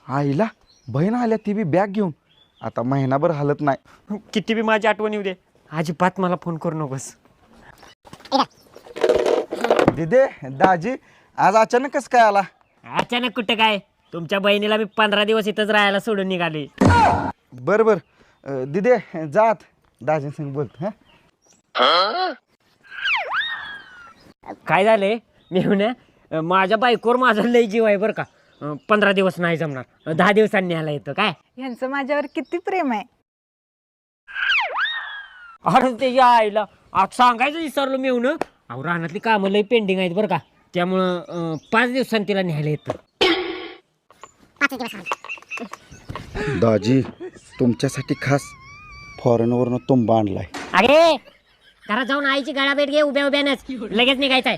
आईला बहीण आल्या ती बी बॅग घेऊन. आता महिनाभर हालत नाही. किती बी माझी आठवण येऊ दे, अजिबात मला फोन करू नकोस. दिदे दाजी आज अचानक कसं काय आला? अचानक कुठं काय, तुमच्या बहिणीला मी 15 दिवस इथंच राहायला सोडून निघाले. बर बर दिदे जात दाजी संग बोलत. काय झालंय मी ना, माझ्या बायकोवर माझा लय जीव आहे बरं का. 15 दिवस नाही जमणार, 10 दिवसांनी न्यायला येतं काय. यांचं माझ्यावर किती प्रेम आहे. अरे त्याच्या आईला आज सांगायचं विसरलो मी येऊन. अहो रानातली कामं लय पेंडिंग आहेत बरं का, त्यामुळं 5 दिवसांनी तिला न्यायला येतं. दाजी तुमच्यासाठी खास फॉरेनवरनं तुंबा आणलाय. अरे घरात जाऊन आईची गळाभेट घे, उभ्या उभ्यानच लगेच निघायचंय.